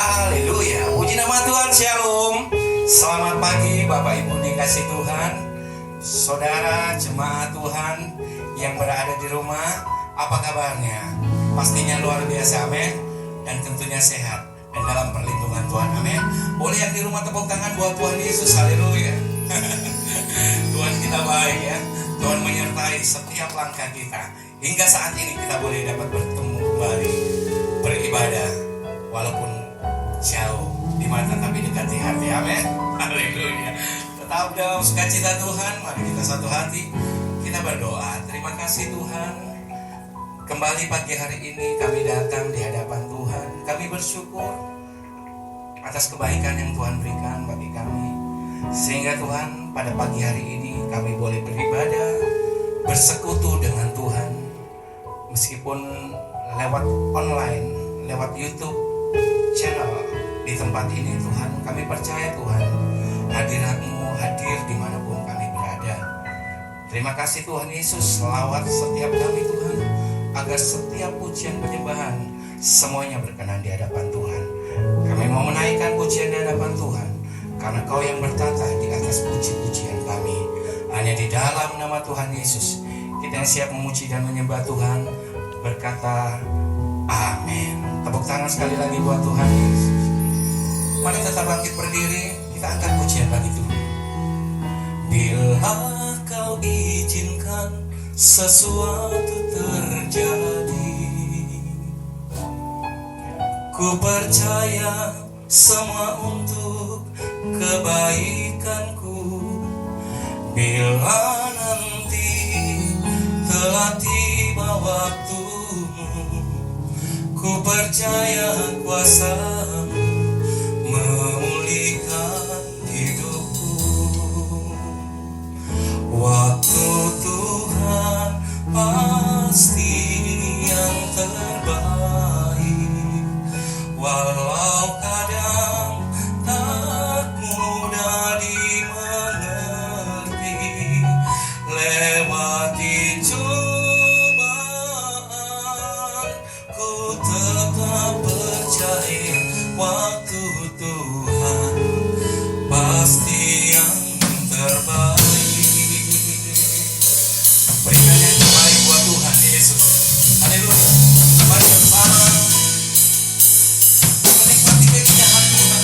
Haleluya, puji nama Tuhan, shalom. Selamat pagi Bapak Ibu dikasih Tuhan, saudara jemaat Tuhan yang berada di rumah. Apa kabarnya? Pastinya luar biasa, amin. Dan tentunya sehat dan dalam perlindungan Tuhan, amin. Boleh yang di rumah tepuk tangan buat Tuhan Yesus, haleluya. Tuhan kita baik ya. Tuhan menyertai setiap langkah kita. Hingga saat ini kita boleh dapat bertemu kembali, beribadah walaupun jauh di mata tapi dekat di hati, amin. Haleluya. Tetap dalam sukacita Tuhan, mari kita satu hati, kita berdoa. Terima kasih Tuhan, kembali pagi hari ini kami datang di hadapan Tuhan. Kami bersyukur atas kebaikan yang Tuhan berikan bagi kami, sehingga Tuhan pada pagi hari ini kami boleh beribadah, bersekutu dengan Tuhan, meskipun lewat online, lewat YouTube channel. Di tempat ini Tuhan, kami percaya Tuhan, hadirat-Mu hadir dimanapun kami berada. Terima kasih Tuhan Yesus, selawat setiap kami Tuhan, agar setiap pujian penyembahan semuanya berkenan di hadapan Tuhan. Kami mau menaikkan pujian di hadapan Tuhan, karena Kau yang bertata di atas puji-pujian kami. Hanya di dalam nama Tuhan Yesus kita yang siap memuji dan menyembah Tuhan, berkata amin. Tepuk tangan sekali lagi buat Tuhan Yesus. Mari tetap bangkit berdiri, kita angkat pujian bagi Tuhan. Bila Kau izinkan sesuatu terjadi, ku percaya semua untuk kebaikanku. Bila nanti telah tiba waktumu, ku percaya kuasa-Mu memulihkan hidupku. Waktu Tuhan pasti yang terbaik, walau kadang tak mudah dimengerti. Lewati cobaan, ku tetap percaya waktu Tuhan pasti yang terbaik. Berikan yang terbaik buat Tuhan Yesus. Haleluya. Mari bersama menikmati keindahan Tuhan.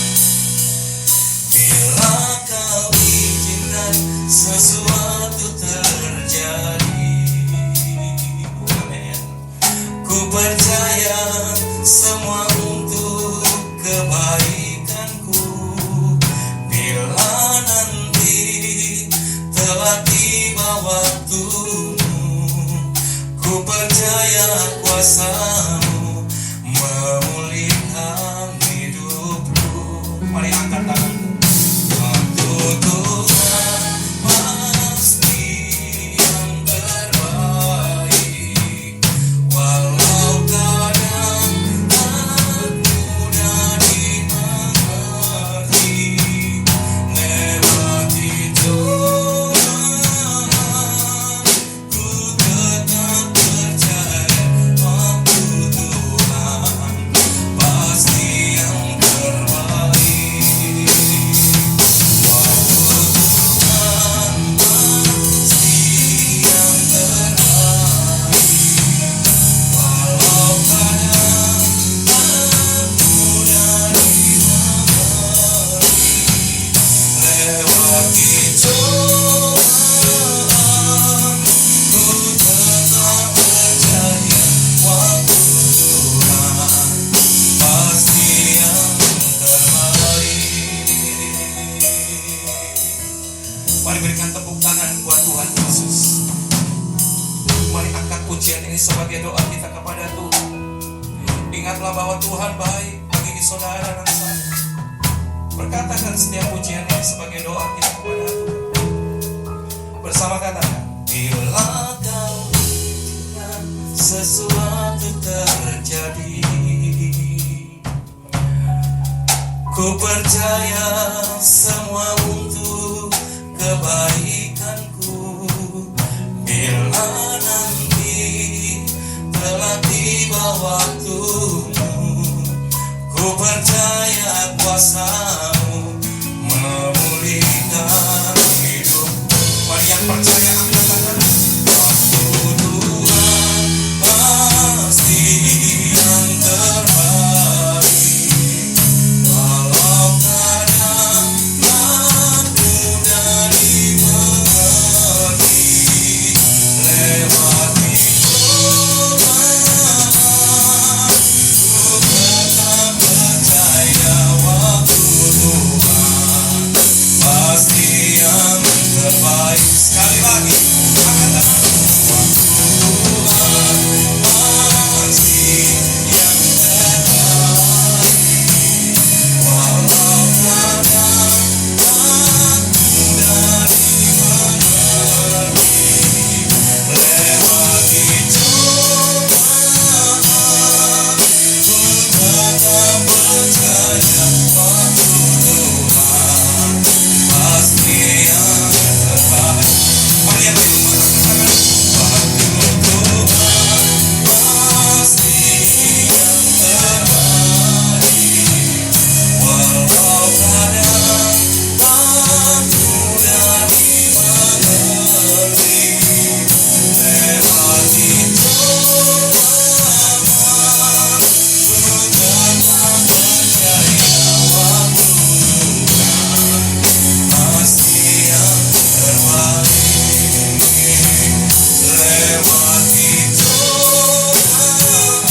Bila Kau izinkan sesuatu terjadi, amin. Ku percaya semua untuk kebaikanku. Bila nanti telah tiba waktumu, ku percaya kuasa-Mu memulihkan hidupku. Mari angkat tanganmu. Waktu Tuhan pasti yang terbaik, walau kadang tak mudah dimengerti. Lewati cobaan, ku tetap percaya waktu Tuhan pasti yang terbaik. Mari berikan tepuk tangan buat Tuhan Yesus. Mari angkat pujian ini sebagai doa kita kepada Tuhan. Ingatlah bahwa Tuhan baik bagi saudara dan saya. Berkatakan setiap pujian ini sebagai doa kita kepada Tuhan. Bersama katakan, bila Kau izinkan sesuatu terjadi, ku percaya semua untuk kebaikanku. Bila nanti telah tiba waktumu, ku percaya kuasa-Mu memulihkan hidup. Mari yang percaya angkat tangan. Waktu Tuhan pasti yang terbaik. Walau kadang aku dari mengerti, lewati cobaan, ku tetap percaya waktu Tuhan pasti yang terbaik. Sekali lagi, angkat tangan. Waktu Tuhan pasti yang terbaik. Walau kadang aku dari mengerti, lewati cobaan, ku tetap percaya waktu Tuhan pasti yang terbaik. Mari yang di rumah katakan, waktu Tuhan pasti yang terbaik. Walau kadang aku dari mengerti, lewati cobaan, ku tetap percaya waktu Tuhan pasti yang terbaik. Lewati cobaan,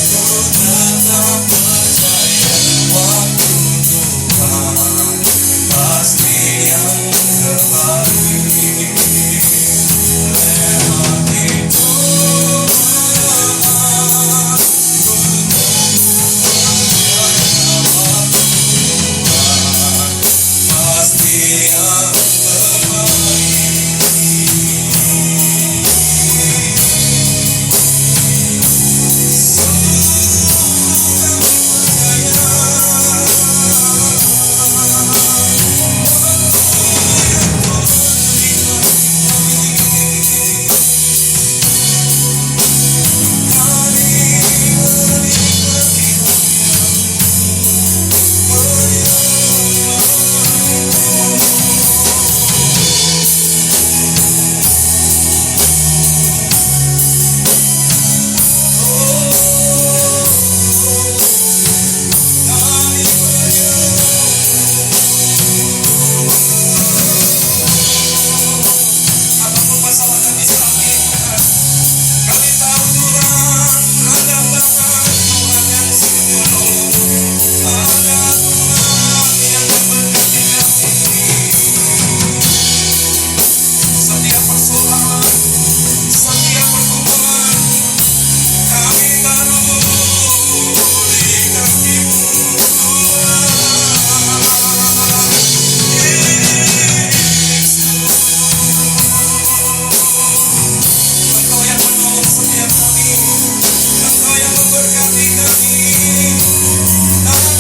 ku tetap percaya waktu Tuhan pasti yang terbaik. Lewati cobaan, ku percaya waktu Tuhan pasti yang apapun masalah kami serahkan. Kami tahu Tuhan ada tangan Tuhan yang sempurna. Ada Tuhan yang memberkati kami. Setiap persoalan, setiap pergumulan, kami taruh di kaki-Mu Tuhan. Engkau yang menolong setiap kami, Engkau yang memberkati kami, akan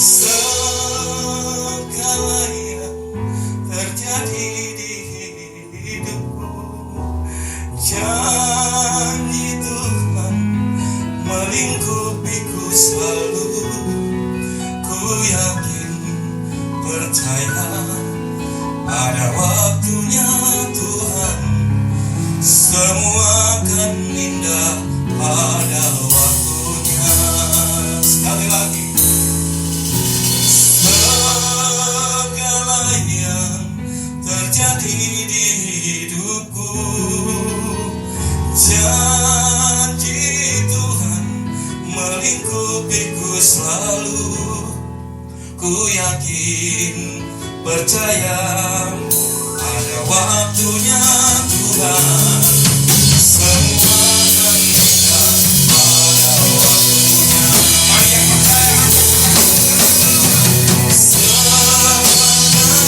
segala yang terjadi di hidupku, janji Tuhan melingkupiku selalu. Ku yakin percaya pada waktunya Tuhan, semua akan indah pada waktunya. Sekali lagi, segala yang terjadi di hidupku, janji Tuhan percaya ada waktunya Tuhan. Semua akan indah pada waktunya. Mari yang percaya. Segala yang terjadi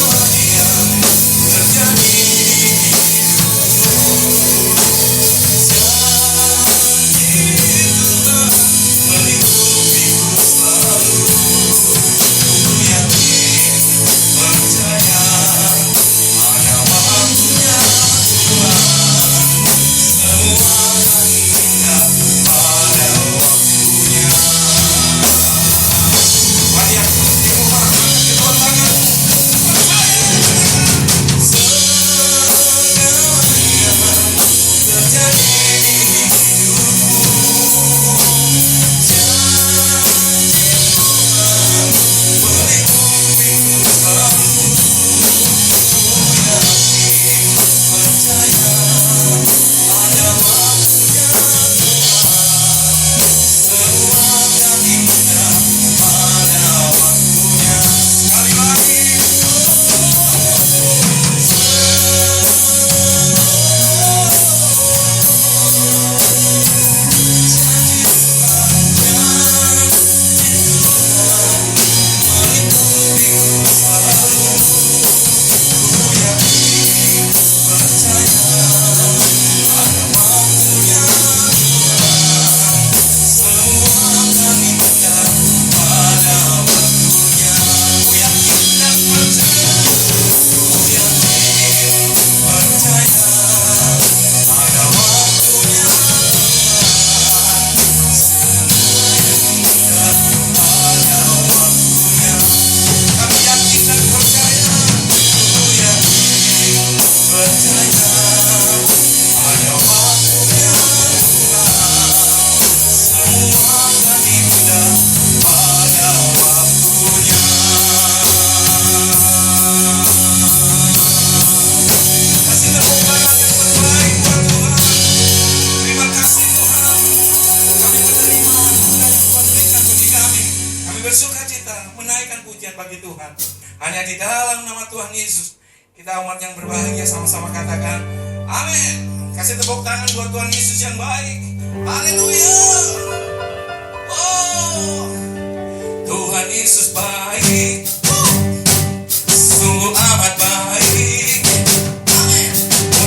bagi Tuhan. Hanya di dalam nama Tuhan Yesus kita umat yang berbahagia sama-sama katakan amin. Kasih tepuk tangan buat Tuhan Yesus yang baik. Haleluya. Oh, Tuhan Yesus baik. Sungguh amat baik. Amin.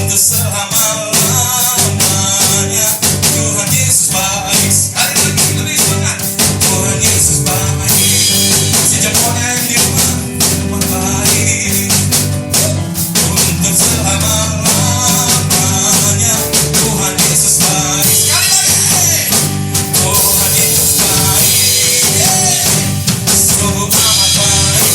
Untuk selama-lamanya Tuhan Yesus baik. Sekali lagi lebih semangat. Tuhan Yesus baik. Sejak yang di rumah baik untuk selama-lamanya Tuhan Yesus baik. Sekali lagi Tuhan Yesus baik. Sungguh amat baik.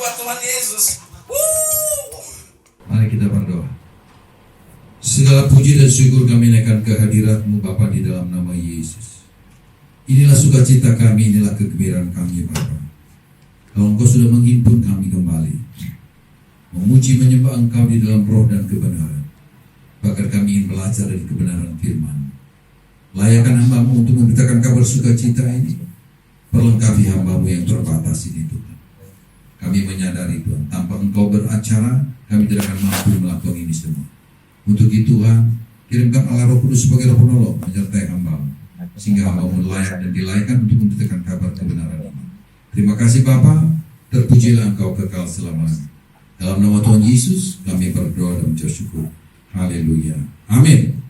buat Tuhan Yesus. Mari kita berdoa. Segala puji dan syukur kami naikkan kehadirat-Mu Bapa di dalam nama Yesus. Inilah sukacita kami, inilah kegembiraan kami Bapa. Kalau Engkau sudah menghimpun kami kembali, memuji menyembah Engkau di dalam roh dan kebenaran. Bahkan kami ingin belajar dari kebenaran firman. Layakan hamba-Mu untuk memberitakan kabar sukacita ini. Perlengkapi hamba-Mu yang terbatas ini Tuhan. Kami menyadari Tuhan, tanpa Engkau beracara, kami tidak akan mampu melakukan ini semua. Untuk itu Tuhan, kirimkan Allah Roh Kudus sebagai Roh penolong menyertai hamba-Mu, sehingga hamba-Mu layak dan dilayakkan untuk memberitakan kabar kebenaran ini. Terima kasih Bapa, terpujilah Engkau kekal selamanya. Dalam nama Tuhan Yesus, kami berdoa dan mengucap syukur. Haleluya. Amin.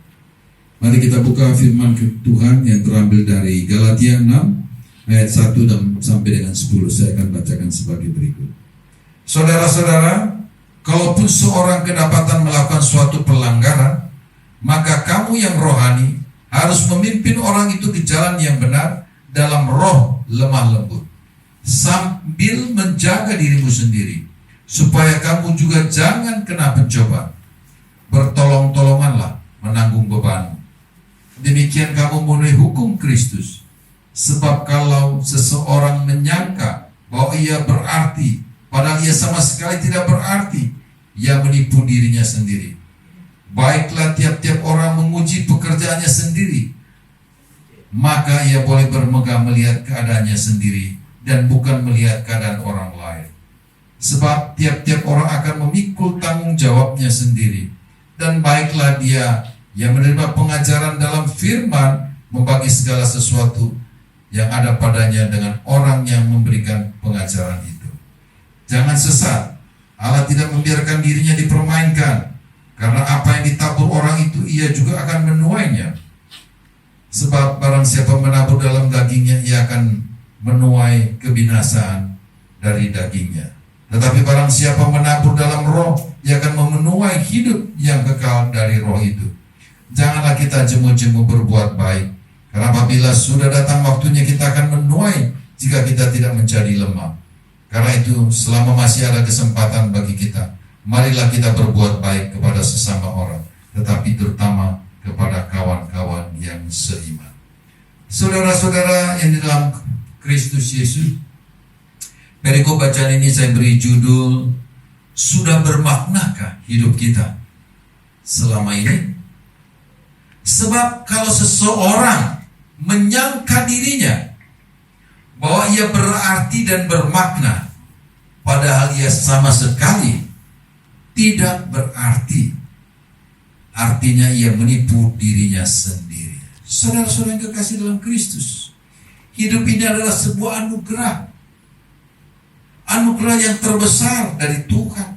Mari kita buka firman Tuhan yang terambil dari Galatia 6 ayat 1 dan sampai dengan 10. Saya akan bacakan sebagai berikut. Saudara-saudara, kalaupun seorang kedapatan melakukan suatu pelanggaran, maka kamu yang rohani harus memimpin orang itu ke jalan yang benar dalam roh lemah lembut, sambil menjaga dirimu sendiri, supaya kamu juga jangan kena pencobaan. Bertolong-tolonganlah menanggung bebanmu. Demikian kamu memenuhi hukum Kristus. Sebab kalau seseorang menyangka bahwa ia berarti, padahal ia sama sekali tidak berarti, ia menipu dirinya sendiri. Baiklah tiap-tiap orang menguji pekerjaannya sendiri, maka ia boleh bermegah melihat keadaannya sendiri dan bukan melihat keadaan orang lain. Sebab tiap-tiap orang akan memikul tanggung jawabnya sendiri. Dan baiklah dia yang menerima pengajaran dalam firman membagi segala sesuatu yang ada padanya dengan orang yang memberikan pengajaran itu. Jangan sesat. Allah tidak membiarkan dirinya dipermainkan, karena apa yang ditabur orang itu ia juga akan menuainya. Sebab barang siapa menabur dalam dagingnya, ia akan menuai kebinasaan dari dagingnya. Tetapi barang siapa menabur dalam roh, ia akan menuai hidup yang kekal dari roh itu. Janganlah kita jemu-jemu berbuat baik, karena apabila sudah datang waktunya kita akan menuai jika kita tidak menjadi lemah. Karena itu selama masih ada kesempatan bagi kita, marilah kita berbuat baik kepada sesama orang, tetapi terutama kepada kawan-kawan yang seiman. Saudara-saudara yang di dalam Kristus Yesus, perikop bacaan ini saya beri judul, sudah bermaknakah hidup kita selama ini? Sebab kalau seseorang menyangka dirinya bahwa ia berarti dan bermakna, padahal ia sama sekali tidak berarti, artinya ia menipu dirinya sendiri. Saudara-saudara yang kekasih dalam Kristus, hidup ini adalah sebuah anugerah. Anugerah yang terbesar dari Tuhan.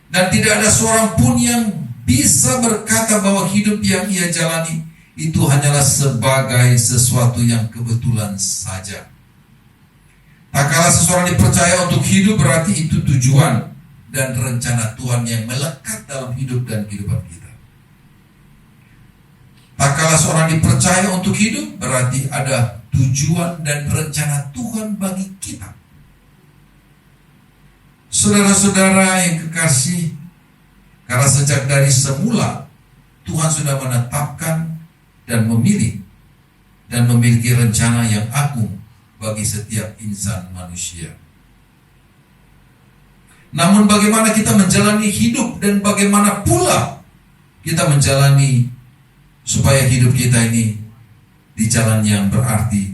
Dan tidak ada seorang pun yang bisa berkata bahwa hidup yang ia jalani itu hanyalah sebagai sesuatu yang kebetulan saja. Tak kala seseorang dipercaya untuk hidup, berarti itu tujuan dan rencana Tuhan yang melekat dalam hidup dan kehidupan kita. Tak kala seorang dipercaya untuk hidup, berarti ada tujuan dan rencana Tuhan bagi kita. Saudara-saudara yang kekasih, karena sejak dari semula Tuhan sudah menetapkan dan memilih dan memiliki rencana yang agung bagi setiap insan manusia. Namun bagaimana kita menjalani hidup dan bagaimana pula kita menjalani supaya hidup kita ini di jalan yang berarti,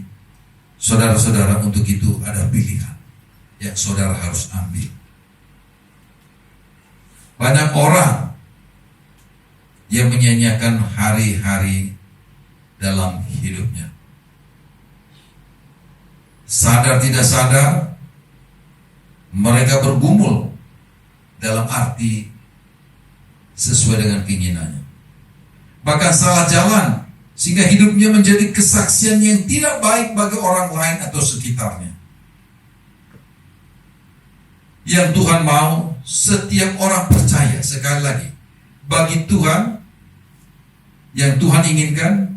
saudara-saudara, untuk itu ada pilihan yang saudara harus ambil. Banyak orang yang menyanyiakan hari-hari dalam hidupnya. Sadar tidak sadar, mereka bergumul dalam arti sesuai dengan keinginannya. Bahkan salah jalan, sehingga hidupnya menjadi kesaksian yang tidak baik bagi orang lain atau sekitarnya. Yang Tuhan mau setiap orang percaya, sekali lagi, bagi Tuhan, yang Tuhan inginkan,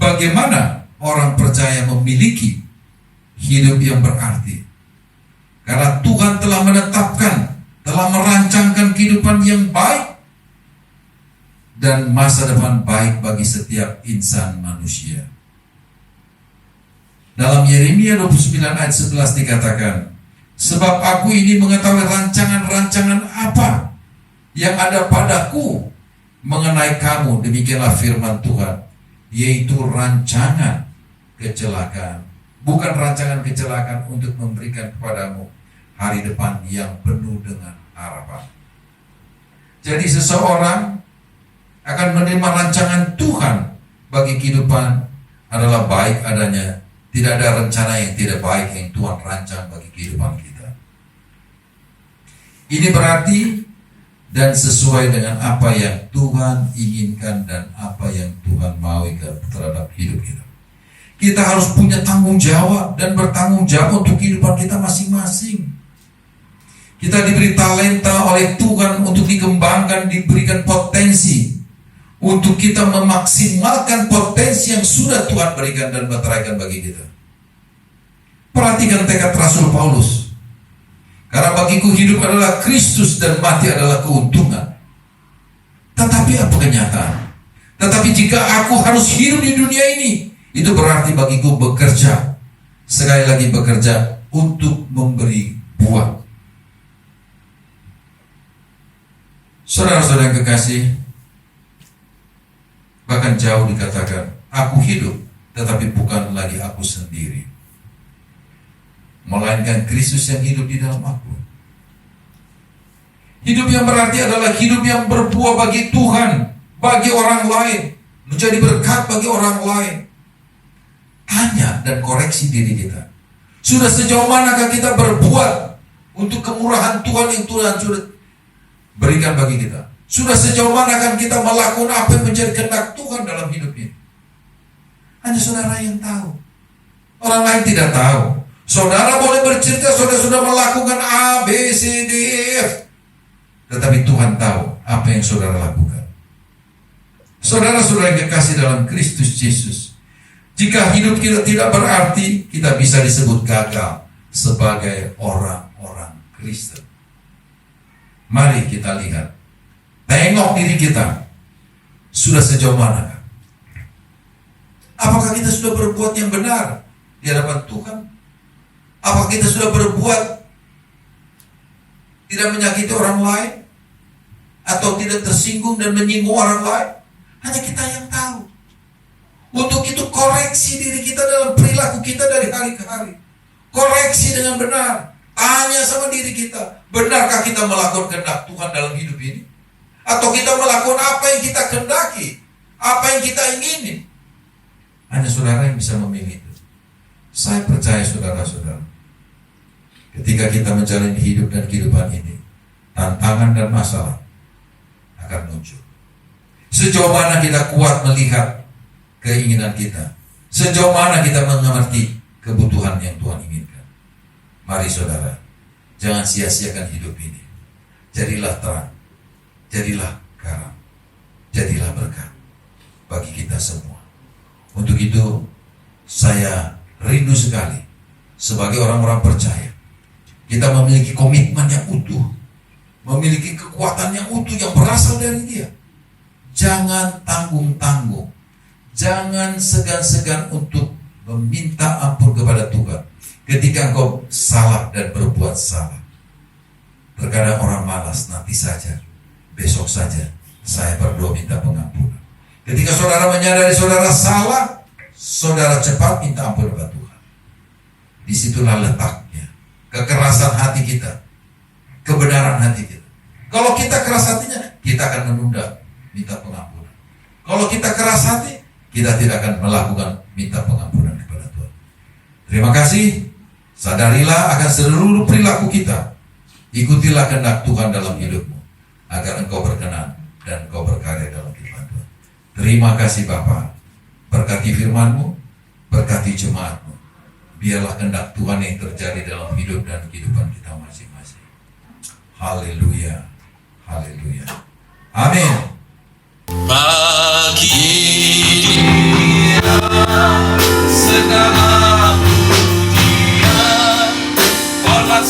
bagaimana orang percaya memiliki hidup yang berarti. Karena Tuhan telah menetapkan, telah merancangkan kehidupan yang baik dan masa depan baik bagi setiap insan manusia. Dalam Yeremia 29 ayat 11 dikatakan, sebab aku ini mengetahui rancangan-rancangan apa yang ada padaku mengenai kamu, demikianlah firman Tuhan, yaitu rancangan kecelakaan, bukan rancangan kecelakaan untuk memberikan kepadamu hari depan yang penuh dengan harapan. Jadi seseorang akan menerima rancangan Tuhan bagi kehidupan adalah baik adanya. Tidak ada rencana yang tidak baik yang Tuhan rancang bagi kehidupan kita. Ini berarti dan sesuai dengan apa yang Tuhan inginkan dan apa yang Tuhan mau terhadap hidup kita. Kita harus punya tanggung jawab dan bertanggung jawab untuk kehidupan kita masing-masing. Kita diberi talenta oleh Tuhan untuk dikembangkan, diberikan potensi untuk kita memaksimalkan potensi yang sudah Tuhan berikan dan meteraikan bagi kita. Perhatikan tekad Rasul Paulus. Karena bagiku hidup adalah Kristus dan mati adalah keuntungan. Tetapi apa kenyataan? Tetapi jika aku harus hidup di dunia ini, itu berarti bagiku bekerja. Sekali lagi bekerja untuk memberi buah. Saudara-saudara yang kekasih, bahkan jauh dikatakan, aku hidup, tetapi bukan lagi aku sendiri, melainkan Kristus yang hidup di dalam aku. Hidup yang berarti adalah hidup yang berbuah bagi Tuhan, bagi orang lain, menjadi berkat bagi orang lain. Tanya dan koreksi diri kita. Sudah sejauh manakah kita berbuat untuk kemurahan Tuhan yang Tuhan sudah berikan bagi kita? Sudah sejauh manakah kita melakukan apa yang menjadi kehendak Tuhan dalam hidup ini? Hanya saudara yang tahu. Orang lain tidak tahu. Saudara boleh bercerita saudara sudah melakukan A, B, C, D, E, F. Tetapi Tuhan tahu apa yang saudara lakukan. Saudara-saudara yang kekasih dalam Kristus Yesus, jika hidup kita tidak berarti, kita bisa disebut gagal sebagai orang-orang Kristen. Mari kita lihat, tengok diri kita, sudah sejauh manakah? Apakah kita sudah berbuat yang benar di hadapan Tuhan? Apakah kita sudah berbuat tidak menyakiti orang lain? Atau tidak tersinggung dan menyinggung orang lain? Hanya kita yang tahu. Untuk itu koreksi diri kita dalam perilaku kita dari hari ke hari. Koreksi dengan benar. Tanya sama diri kita, benarkah kita melakukan kehendak Tuhan dalam hidup ini? Atau kita melakukan apa yang kita kehendaki? Apa yang kita ingini? Hanya saudara yang bisa memilih itu. Saya percaya saudara-saudara, ketika kita menjalani hidup dan kehidupan ini, tantangan dan masalah akan muncul. Sejauh mana kita kuat melihat keinginan kita, sejauh mana kita mengerti kebutuhan yang Tuhan inginkan. Mari saudara, jangan sia-siakan hidup ini. Jadilah terang, jadilah garam, jadilah berkat bagi kita semua. Untuk itu saya rindu sekali sebagai orang-orang percaya, kita memiliki komitmen yang utuh, memiliki kekuatan yang utuh yang berasal dari Dia. Jangan tanggung-tanggung, jangan segan-segan untuk meminta ampun kepada Tuhan ketika engkau salah dan berbuat salah. Terkadang orang malas, nanti saja, besok saja saya berdoa minta pengampunan. Ketika saudara menyadari saudara salah, saudara cepat minta ampun kepada Tuhan. Disitulah letaknya kekerasan hati kita, kebenaran hati kita. Kalau kita keras hatinya, kita akan menunda minta pengampunan. Kalau kita keras hati, kita tidak akan melakukan minta pengampunan kepada Tuhan. Terima kasih. Sadarilah akan seluruh perilaku kita. Ikutilah kehendak Tuhan dalam hidupmu, agar engkau berkenan dan engkau berkarya dalam kehidupan Tuhan. Terima kasih Bapa. Berkati firman-Mu, berkati jemaat-Mu. Biarlah kehendak Tuhan yang terjadi dalam hidup dan kehidupan kita masing-masing. Haleluya. Haleluya. Amin. Bagi Dia segala pujian, hormat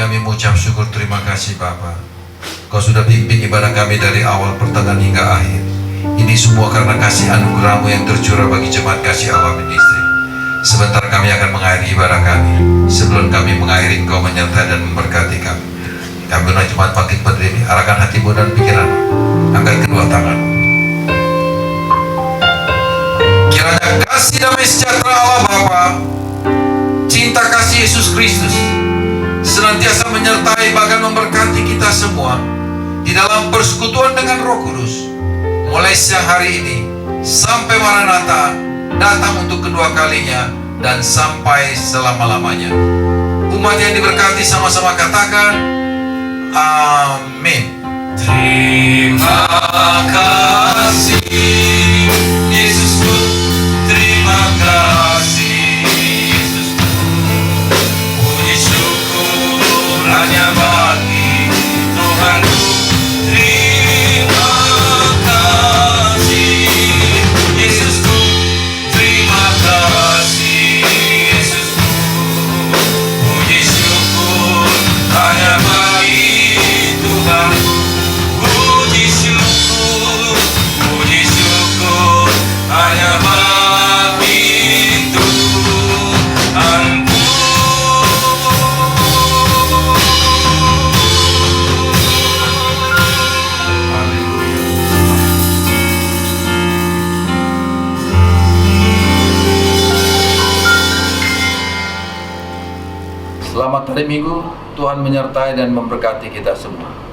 kami mengucap syukur terima kasih Bapa. Kau sudah pimpin ibadah kami dari awal pertengahan hingga akhir. Ini semua karena kasih anugerah-Mu yang tercurah bagi jemaat kasih Allah Ministry. Sebentar kami akan mengakhiri ibadah kami. Sebelum kami mengakhiri, Engkau menyertai dan memberkati kami. Kami undang jemaat bangkit berdiri, arahkan hatimu dan pikiranmu, angkat kedua tangan. Kiranya kasih damai sejahtera Allah Bapa, cinta kasih Yesus Kristus senantiasa menyertai bahkan memberkati kita semua di dalam persekutuan dengan Roh Kudus, mulai siang hari ini sampai Maranatha datang untuk kedua kalinya dan sampai selama-lamanya. Umat yang diberkati sama-sama katakan amin. Terima kasih Yesusku, terima kasih Yesusku. Puji syukur hanya bagi Tuhanku. Terima kasih Yesusku, terima kasih Yesusku. Puji syukur hanya bagi Tuhanku. Puji syukur hanya bagi Tuhanku. Selamat hari Minggu, Tuhan menyertai dan memberkati kita semua.